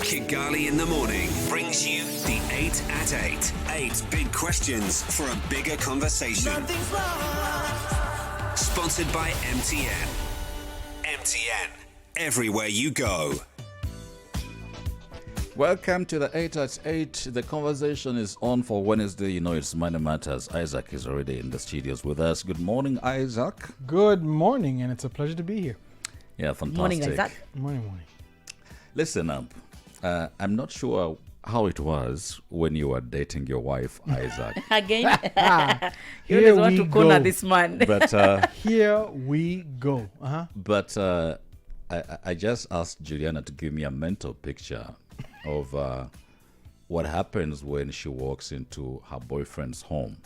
Kigali in the Morning brings you the 8 at 8. 8 big questions for a bigger conversation. Sponsored by MTN. MTN. Everywhere you go. Welcome to the 8 at 8. The conversation is on for Wednesday. You know it's Money Matters. Isaac is already in the studios with us. Good morning, Isaac. Good morning, and it's a pleasure to be here. Yeah, fantastic. Morning, Isaac. Morning. Listen up. I'm not sure how it was when you were dating your wife, Isaac. Again, you Here always want we to corner go. this man. But Here we go. I just asked Juliana to give me a mental picture of what happens when she walks into her boyfriend's home.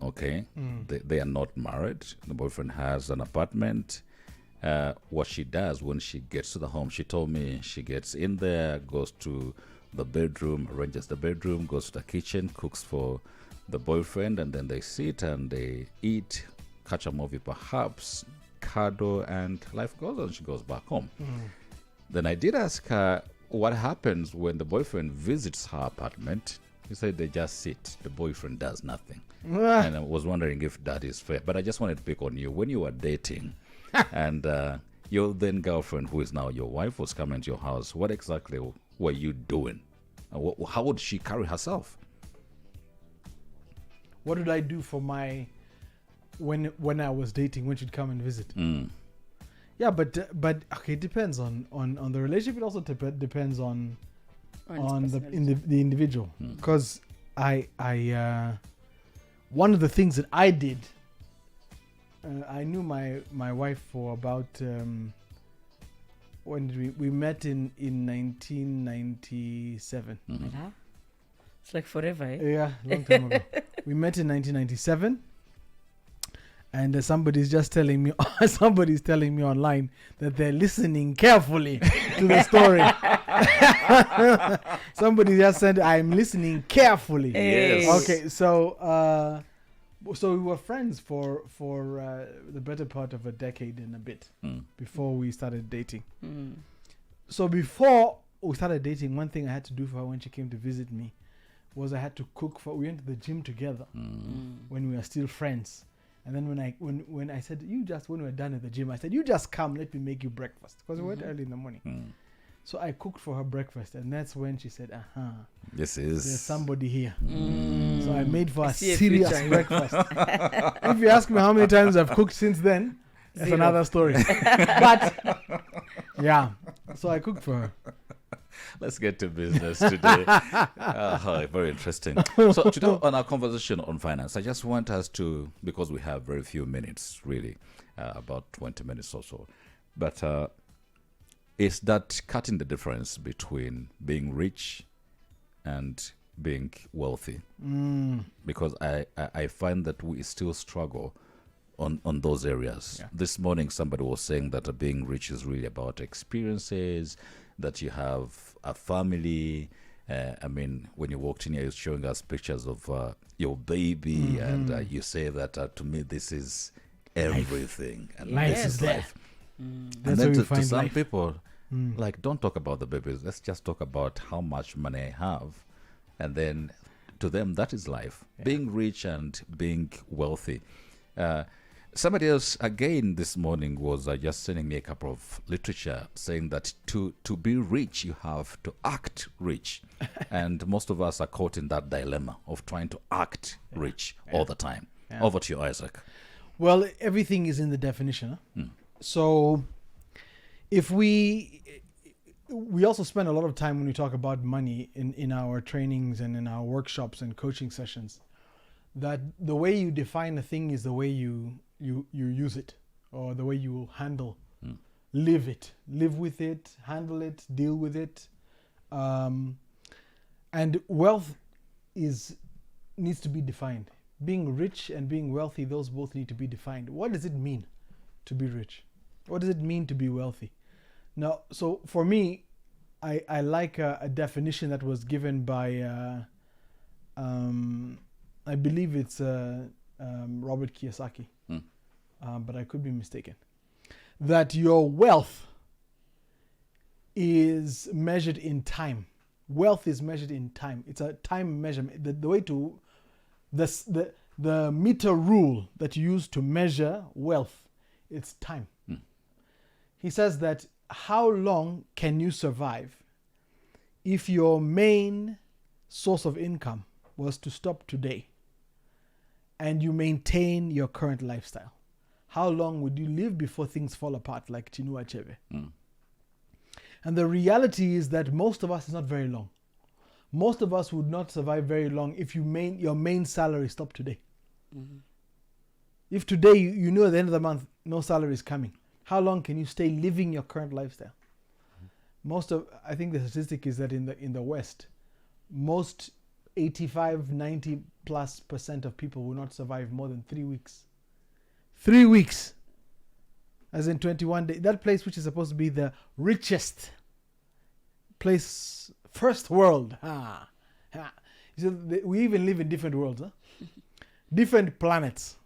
Okay? They are not married. The boyfriend has an apartment. What she does when she gets to the home, she told me she gets in there, goes to the bedroom, arranges the bedroom, goes to the kitchen, cooks for the boyfriend, and then they sit and they eat, catch a movie perhaps, cuddle, and life goes on. She goes back home. Then I did ask her what happens when the boyfriend visits her apartment. He said they just sit. The boyfriend does nothing. And I was wondering if that is fair. But I just wanted to pick on you. When you were dating and your then girlfriend, who is now your wife, was coming to your house, what exactly were you doing? How would she carry herself? What did I do for my when I was dating? When she'd come and visit? Yeah, but okay, it depends on the relationship. It also depends on the individual. Because I one of the things that I did. I knew my wife for about when did we met in 1997. It's like forever, eh? Yeah, long time ago. We met in 1997, and somebody's telling me online that they're listening carefully to the story. Somebody just said, "I'm listening carefully." Yes. Okay, so we were friends for the better part of a decade and a bit before we started dating. So before we started dating, one thing I had to do for her when she came to visit me was I had to cook for. We went to the gym together when we were still friends. And then when I said when we were done at the gym, I said, "You just come, let me make you breakfast," because we went early in the morning. So I cooked for her breakfast, and that's when she said, there's somebody here. So I made for a serious breakfast. If you ask me how many times I've cooked since then, that's another story. But, yeah, so I cooked for her. Let's get to business today. Very interesting. So today on our conversation on finance, I just want us to, because we have very few minutes, really, about 20 minutes or so, but is that cutting the difference between being rich and being wealthy? Because I find that we still struggle on those areas. Yeah. This morning somebody was saying that being rich is really about experiences, that you have a family. When you walked in here, you're showing us pictures of your baby, and you say that to me this is everything. And life this is life. And That's then where we to find some life. people, like, don't talk about the babies. Let's just talk about how much money I have. And then to them, that is life. Yeah. Being rich and being wealthy. Somebody else, again, this morning was just sending me a couple of literature saying that to be rich, you have to act rich. And most of us are caught in that dilemma of trying to act rich all the time. Yeah. Over to you, Isaac. Well, everything is in the definition. So if we also spend a lot of time when we talk about money in our trainings and in our workshops and coaching sessions, that the way you define a thing is the way you use it, or the way you handle, live with it, handle it, deal with it. And wealth needs to be defined. Being rich and being wealthy, those both need to be defined. What does it mean to be rich? What does it mean to be wealthy? Now, so for me, I like a definition that was given by, I believe it's Robert Kiyosaki, but I could be mistaken. That your wealth is measured in time. Wealth is measured in time. It's a time measurement. The way to the meter rule that you use to measure wealth, it's time. He says that how long can you survive if your main source of income was to stop today and you maintain your current lifestyle? How long would you live before things fall apart like Chinua Achebe? And the reality is that most of us is not very long. Most of us would not survive very long if your main salary stopped today. If today you know at the end of the month no salary is coming, how long can you stay living your current lifestyle? I think the statistic is that in the West, most 85-90+% of people will not survive more than 3 weeks. 3 weeks, as in 21 days. That place which is supposed to be the richest place, first world. We even live in different worlds, different planets.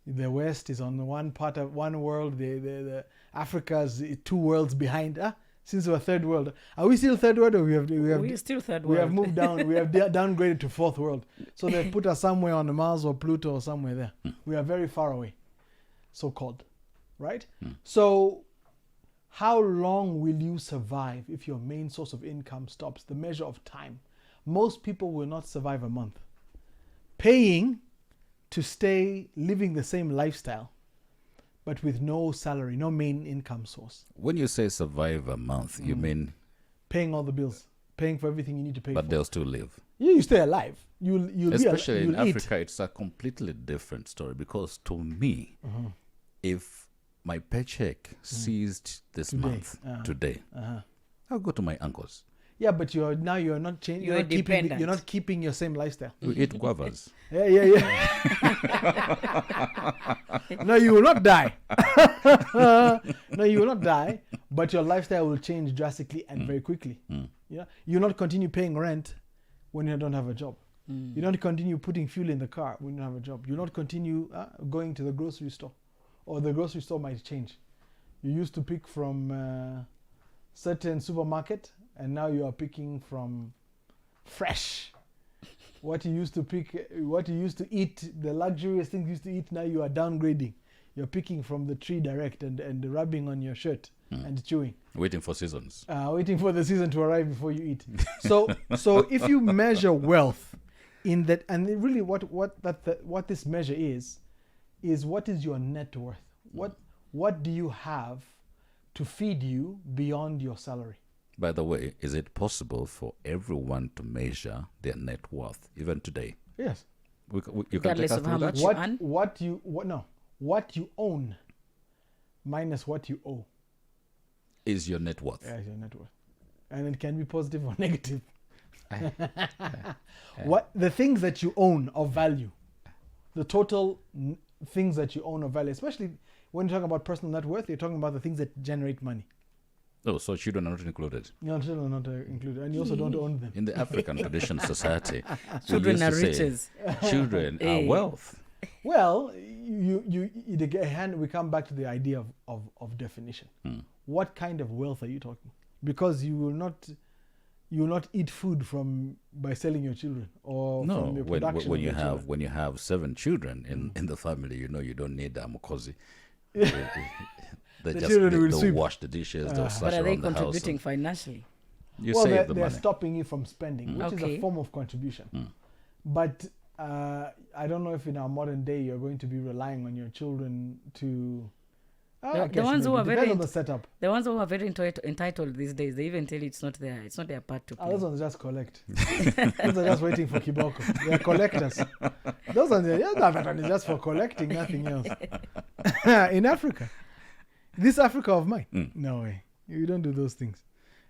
The West is on one part of one world. The Africa's 2 worlds behind. Since we're third world, are we still third world, or We're still third world. We have moved down. We have downgraded to fourth world. So they put us somewhere on Mars or Pluto or somewhere there. We are very far away, so called, right? So, how long will you survive if your main source of income stops? The measure of time. Most people will not survive a month. Paying to stay living the same lifestyle, but with no salary, no main income source. When you say survive a month, you mean paying all the bills, paying for everything you need to pay but for. they'll still live. You stay alive. You'll Especially in you'll eat. Africa, it's a completely different story, because to me, if my paycheck ceased this month, today, I'll go to my uncle's. Yeah, but you're not changing. You're dependent. You're not keeping your same lifestyle. We eat guavas. Yeah. No, you will not die. No, you will not die, but your lifestyle will change drastically and very quickly. Yeah, you'll not continue paying rent when you don't have a job. You don't continue putting fuel in the car when you don't have a job. You not continue going to the grocery store, or the grocery store might change. You used to pick from certain supermarket, and now you are picking from Fresh. What you used to pick, what you used to eat, the luxurious things you used to eat, now you are downgrading. You're picking from the tree direct and rubbing on your shirt and chewing. Waiting for seasons. Waiting for the season to arrive before you eat. So if you measure wealth in that, and really what this measure is what is your net worth? What do you have to feed you beyond your salary? By the way, is it possible for everyone to measure their net worth even today? Yes. You can take Regardless us of through how that? much you earn? What you own minus what you owe Is your net worth? is your net worth, and it can be positive or negative. What the things that you own of value, the total things that you own of value, especially when you're talking about personal net worth, you're talking about the things that generate money. Oh, so children are not included. No, children are not included, and you also don't own them. In the African tradition society, Children we are used to say, riches. children are Hey. wealth. Well, we come back to the idea of definition. What kind of wealth are you talking? Because you will not eat food by selling your children or No, from the production when of you your have children. when you have 7 children in the family, you don't need Mukozi. They children will they'll sweep. wash the dishes, they'll But slash are they around the house. contributing financially? You Well, save the they're money. stopping you from spending, which is a Okay. form of contribution. But I don't know if in our modern day you're going to be relying on your children to. I The guess ones who maybe. are Depends very on the setup. The ones who are very entitled these days, they even tell you it's not their part to play. Those ones just collect. Those are just waiting for Kiboko. They're collectors. Those ones, that one is just for collecting, nothing else. In Africa, this Africa of mine, no way, you don't do those things.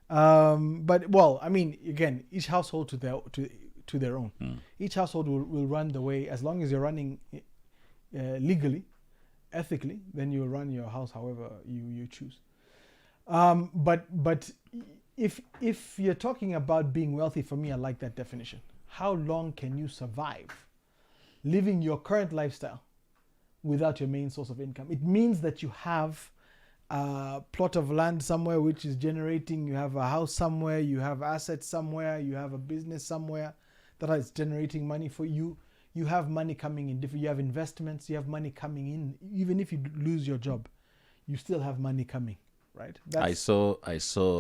But well, I mean, again, each household to their own. Each household will run the way, as long as you're running legally, ethically, then you run your house however you choose. But if you're talking about being wealthy, for me, I like that definition. How long can you survive living your current lifestyle without your main source of income? It means that you have a plot of land somewhere which is generating, you have a house somewhere, you have assets somewhere, you have a business somewhere that is generating money for you. You have money coming in, you have investments, you have money coming in. Even if you lose your job, you still have money coming, right? I saw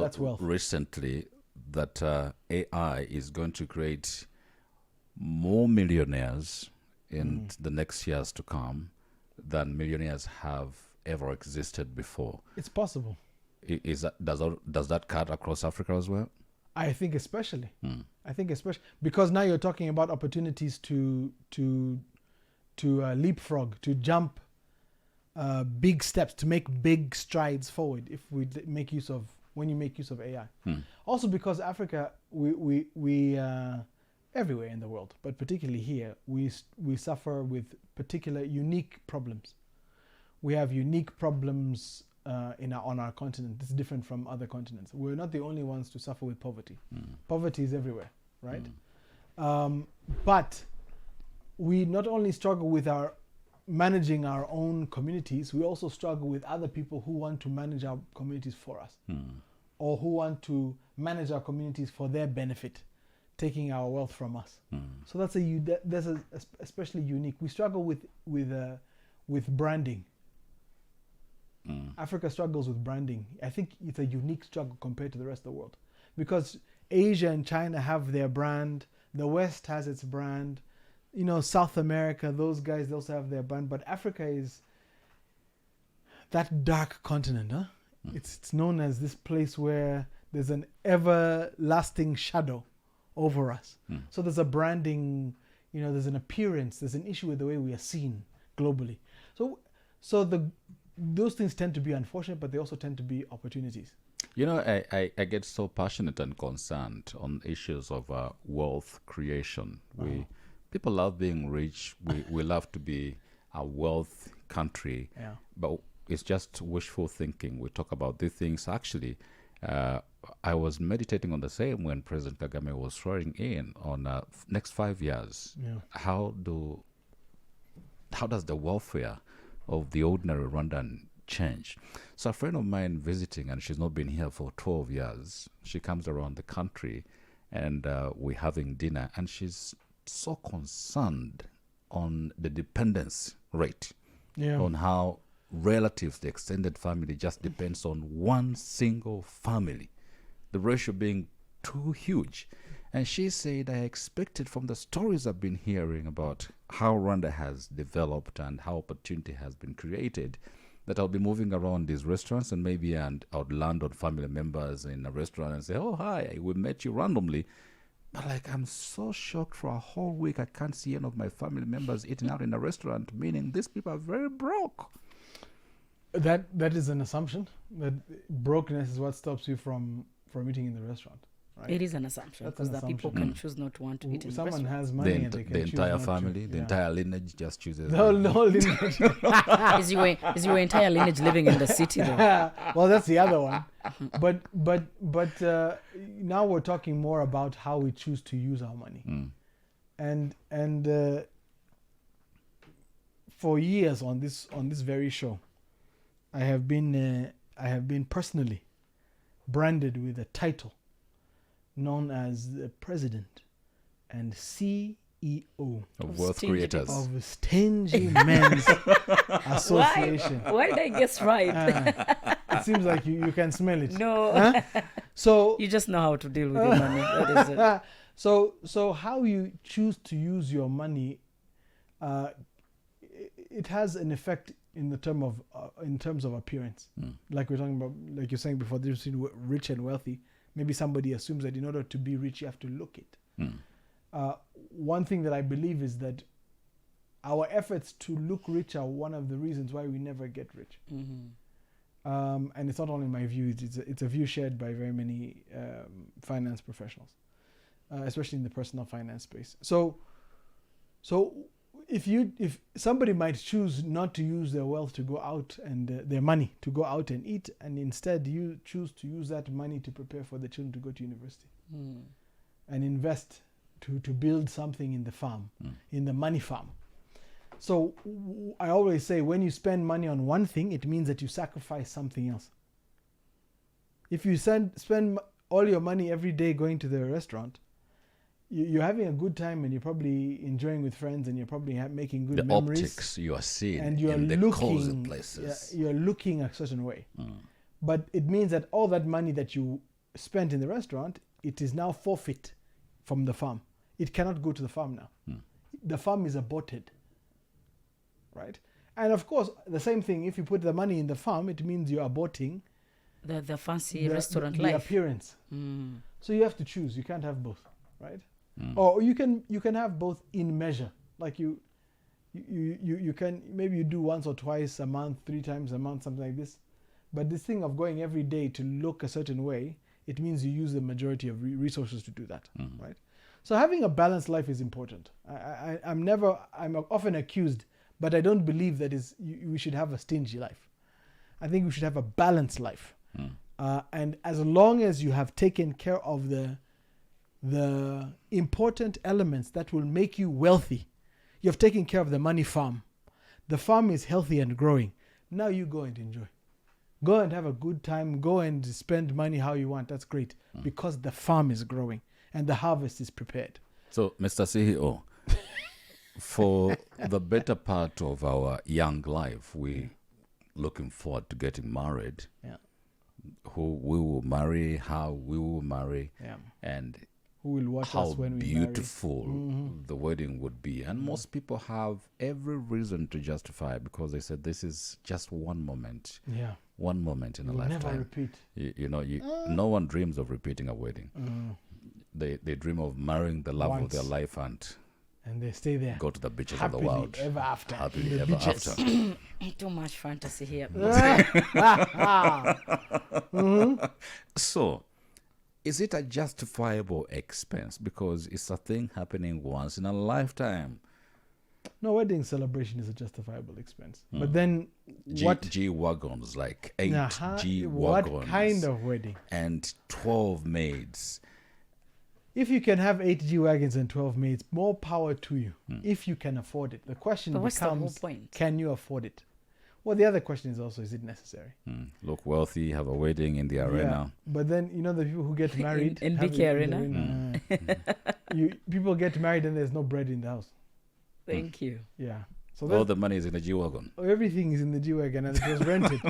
that's wealth. recently that AI is going to create more millionaires in the next years to come than millionaires have ever existed before. It's possible. Does that cut across Africa as well? I think especially. Because now you're talking about opportunities to leapfrog, to jump big steps, to make big strides forward. If we when you make use of AI. Also because Africa, we everywhere in the world, but particularly here, we suffer with particular unique problems. We have unique problems on our continent. This is different from other continents. We're not the only ones to suffer with poverty. Poverty is everywhere, right? But we not only struggle with managing our own communities, we also struggle with other people who want to manage our communities for us, or who want to manage our communities for their benefit, taking our wealth from us. So that's especially unique. We struggle with branding. Africa struggles with branding. I think it's a unique struggle compared to the rest of the world, because Asia and China have their brand, the West has its brand, South America, those guys, they also have their brand, but Africa is that dark continent, huh? It's known as this place where there's an everlasting shadow over us. So there's a branding, there's an appearance, there's an issue with the way we are seen globally. So those things tend to be unfortunate, but they also tend to be opportunities. I get so passionate and concerned on issues of wealth creation. People love being rich. We love to be a wealth country, but it's just wishful thinking. We talk about these things. Actually, I was meditating on the same when President Kagame was swearing in on next 5 years. How does the welfare of the ordinary Rwandan change? So a friend of mine visiting, and she's not been here for 12 years, she comes around the country and we're having dinner, and she's so concerned on the dependence rate, on how relatives, the extended family, just depends on one single family, the ratio being too huge. And she said, I expected from the stories I've been hearing about how Rwanda has developed and how opportunity has been created, that I'll be moving around these restaurants and maybe I would land on family members in a restaurant and say, oh, hi, we met you randomly. But I'm so shocked for a whole week I can't see any of my family members eating out in a restaurant, meaning these people are very broke. That is an assumption, that brokenness is what stops you from eating in the restaurant. Right? It is an assumption, because the people can choose not to want to eat in the Someone restaurant. has money and they can the choose entire not family, to. the entire lineage just chooses. No lineage. Is your entire lineage living in the city though? Well, that's the other one. But now we're talking more about how we choose to use our money. And for years on this very show, I have been personally branded with a title known as the President and CEO of wealth creators. Of Stingy Men's Association. Why did I guess right? It seems like you can smell it. No. Huh? So you just know how to deal with your money. That is it. So how you choose to use your money, it has an effect in terms of appearance. Like we're talking about, like you're saying before, there's rich and wealthy. Maybe somebody assumes that in order to be rich, you have to look it. One thing that I believe is that our efforts to look rich are one of the reasons why we never get rich. And it's not only my view; it's a view shared by very many finance professionals, especially in the personal finance space. So if somebody might choose not to use their wealth to go out and their money to go out and eat, and instead you choose to use that money to prepare for the children to go to university and invest to build something in the farm, in the money farm. So I always say when you spend money on one thing, it means that you sacrifice something else. If you spend all your money every day going to the restaurant, you're having a good time and you're probably enjoying with friends and you're probably making good memories. The optics you are seeing and you're in the looking, cozy places. You're looking a certain way. But it means that all that money that you spent in the restaurant, it is now forfeit from the farm. It cannot go to the farm now. The farm is aborted. Right? And of course, the same thing, if you put the money in the farm, it means you're aborting the fancy restaurant the life. appearance. So you have to choose. You can't have both, right? Or you can have both in measure. Like you can, maybe you do once or twice a month, 3 times a month, something like this. But this thing of going every day to look a certain way, it means you use the majority of resources to do that, right? So having a balanced life is important. I'm often accused, but I don't believe that we should have a stingy life. I think we should have a balanced life. And as long as you have taken care of the important elements that will make you wealthy, you have taken care of the money farm. The farm is healthy and growing. Now you go and enjoy. Go and have a good time. Go and spend money how you want. That's great. Because the farm is growing and the harvest is prepared. So, Mr. CEO, for the better part of our young life, we looking forward to getting married. Yeah. Who we will marry, how we will marry, and who will watch how us when we beautiful the wedding would be. And most people have every reason to justify it because they said this is just one moment. Yeah. One moment in a You'll lifetime. never repeat. No one dreams of repeating a wedding. They dream of marrying the love of their life and they stay there. Go to the beaches happily of the world. Ever after. Happily ever after. Too much fantasy here. So, is it a justifiable expense? Because it's a thing happening once in a lifetime. No, wedding celebration is a justifiable expense. But then G-wagons, like 8 G-wagons. What kind of wedding? And 12 maids. If you can have 8 G-wagons and 12 maids, more power to you. If you can afford it. The question becomes, the whole point? Can you afford it? Well, the other question is also, is it necessary? Look wealthy, have a wedding in the arena. But then, the people who get married... in BK Arena? People get married and there's no bread in the house. Thank you. Yeah. So all the money is in the G-wagon. Everything is in the G-wagon and it was rented.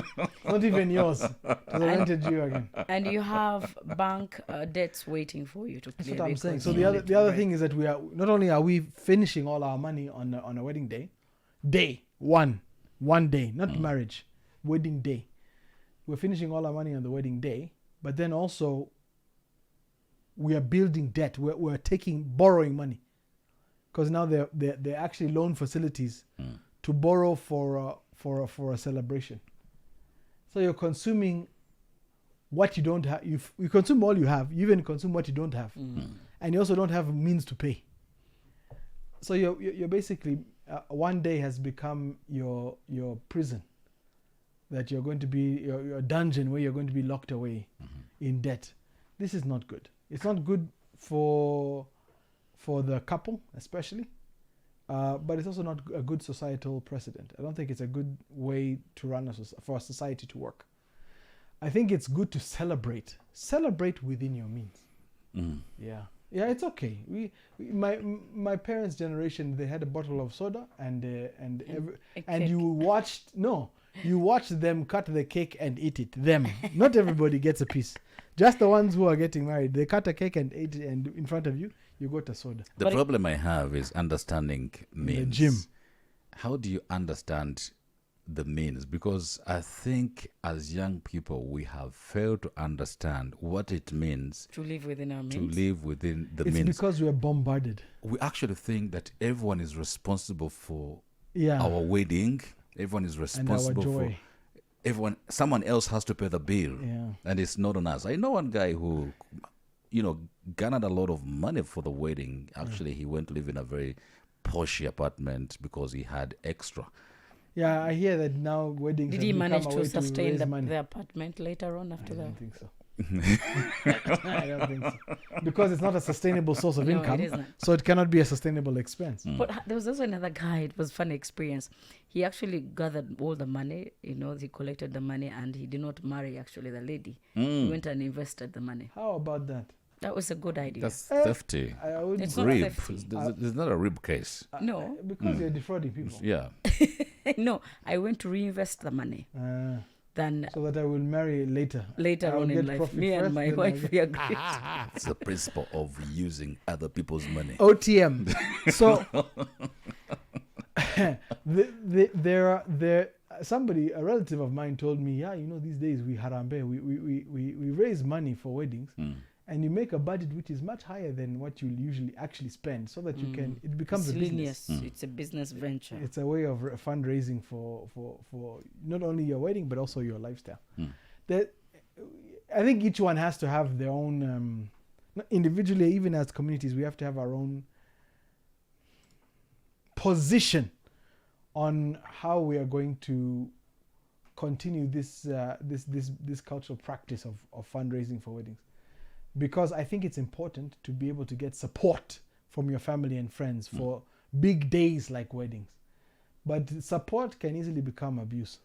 Not even yours. It was a rented G-wagon. And you have bank debts waiting for you to clear. That's what I'm saying. So the other thing is that we are not only are we finishing all our money on a wedding day, one day, not marriage, wedding day. We're finishing all our money on the wedding day, but then also we are building debt. We're borrowing money. Because now they're actually loan facilities to borrow for a celebration. So you're consuming what you don't have. You consume all you have. You even consume what you don't have, and you also don't have means to pay. So you're basically one day has become your prison. That you're going to be your dungeon where you're going to be locked away in debt. This is not good. It's not good for the couple, especially, but it's also not a good societal precedent. I don't think it's a good way to run for a society to work. I think it's good to celebrate within your means. Yeah, it's okay. My parents' generation, they had a bottle of soda and you watched them cut the cake and eat it. Not everybody gets a piece. Just the ones who are getting married, they cut a cake and ate it, and in front of you, you got a soda. The problem I have is understanding means. The gym. How do you understand the means? Because I think as young people, we have failed to understand what it means to live within our means. To live within the means. It's because we are bombarded. We actually think that everyone is responsible for our wedding. Everyone is responsible for everyone. Someone else has to pay the bill, and it's not on us. I know one guy who, garnered a lot of money for the wedding. Actually, he went to live in a very posh apartment because he had extra. Yeah, I hear that now weddings. Did he manage to sustain the apartment later on after that? I don't think so. I don't think so. Because it's not a sustainable source of No, income. it is not. So it cannot be a sustainable expense. But there was also another guy. It was a funny experience. He actually gathered all the money. He collected the money, and he did not marry actually the lady. He went and invested the money. How about that? That was a good idea. That's thefty. I would It's not Rib. thefty. It's not a rib case. No, because you're defrauding people. Yeah. no. I went to reinvest the money. Then So that I will marry later. later I will on in get life, profit me and first, my then wife, I'll we agreed. It's the principle of using other people's money. OTM. So somebody, a relative of mine, told me, yeah, these days we harambe, we raise money for weddings, and you make a budget which is much higher than what you usually actually spend, so that it becomes a business. It's a business venture. It's a way of fundraising for not only your wedding but also your lifestyle. I think each one has to have their own, individually, even as communities, we have to have our own position on how we are going to continue this cultural practice of fundraising for weddings, because I think it's important to be able to get support from your family and friends for big days like weddings, but support can easily become abuse.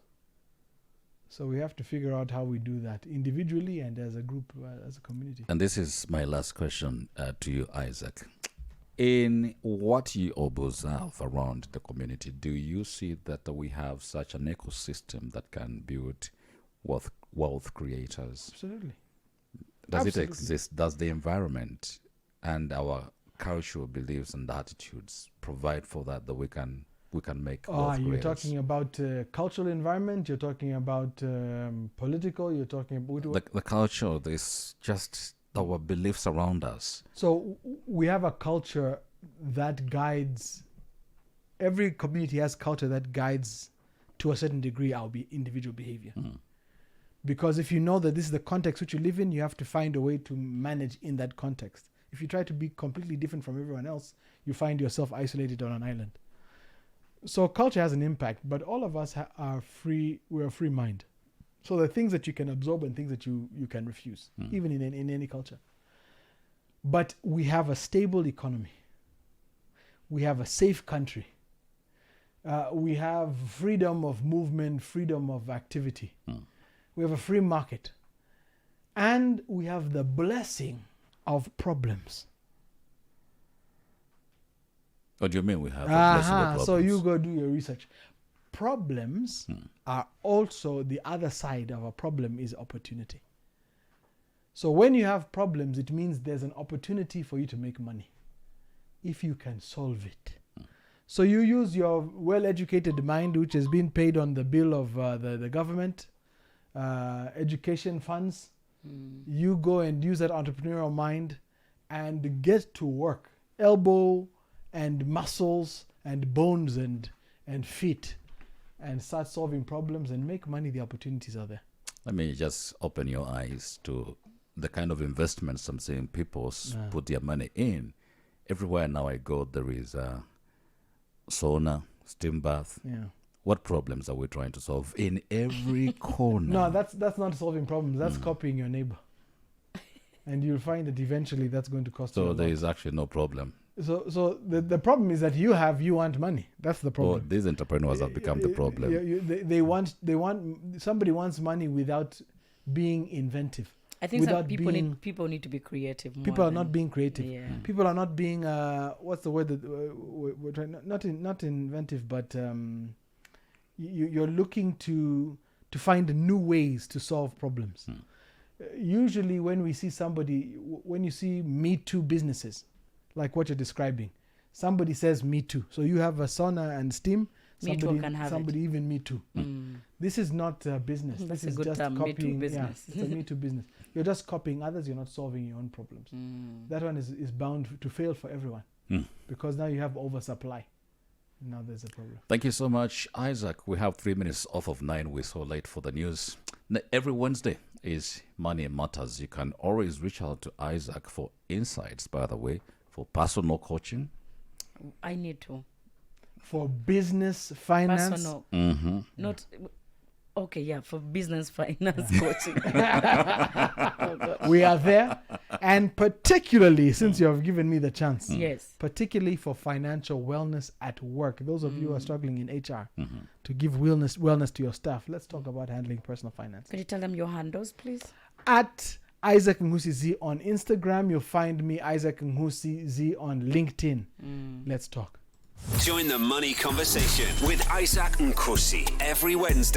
So we have to figure out how we do that individually and as a group, as a community. And this is my last question to you, Isaac. In what you observe around the community, do you see that we have such an ecosystem that can build wealth creators? Absolutely. Does Absolutely. it exist? Does the environment and our cultural beliefs and attitudes provide for that we can make wealth You're creators? talking about cultural environment, you're talking about political, you're talking about... The culture, this just our beliefs around us. So we have a culture that guides, every community has culture that guides to a certain degree our individual behavior. Because if you know that this is the context which you live in, you have to find a way to manage in that context. If you try to be completely different from everyone else, you find yourself isolated on an island. So culture has an impact, but all of us are free. We're a free mind. So there are things that you can absorb and things that you can refuse, even in any culture. But we have a stable economy. We have a safe country. We have freedom of movement, freedom of activity. We have a free market. And we have the blessing of problems. What do you mean we have problems? So you go do your research. Problems are also the other side of a problem is opportunity. So when you have problems, it means there's an opportunity for you to make money if you can solve it. So you use your well-educated mind, which has been paid on the bill of the government, education funds. You go and use that entrepreneurial mind and get to work. Elbow and muscles and bones and feet, and start solving problems and make money. The opportunities are there. Let me just open your eyes to the kind of investments I'm seeing people put their money in. Everywhere now I go, there is sauna, steam bath. Yeah. What problems are we trying to solve in every corner? No, that's not solving problems. That's copying your neighbor, and you'll find that eventually that's going to cost you a So lot. there is actually no problem. So the problem is that you want money. That's the problem. These entrepreneurs have become the problem. Somebody wants money without being inventive. I think some without people need to be creative more. People are not being creative. Yeah. People are not being what's the word that we're trying, not inventive, but you're looking to find new ways to solve problems. Usually when we see when you see Me Too businesses, like what you're describing, somebody says Me Too. So you have a sauna and steam. Somebody even Me Too. This is not a business. That's this is a good just term, copying. Me Too business. Yeah, it's a Me Too business. You're just copying others. You're not solving your own problems. That one is bound to fail for everyone because now you have oversupply. Now there's a problem. Thank you so much, Isaac. We have 3 minutes off of 9. We're so late for the news. Every Wednesday is Money Matters. You can always reach out to Isaac for insights, by the way, for personal coaching. I need to. For business, finance. Personal. Not Okay, yeah, for business finance coaching. We are there. And particularly, since you have given me the chance, Yes. particularly for financial wellness at work, those of you who are struggling in HR, to give wellness to your staff, let's talk about handling personal finance. Could you tell them your handles, please? At Isaac Ngusi Z on Instagram, you'll find me Isaac Ngusi Z on LinkedIn. Let's talk. Join the money conversation with Isaac Nkosi every Wednesday.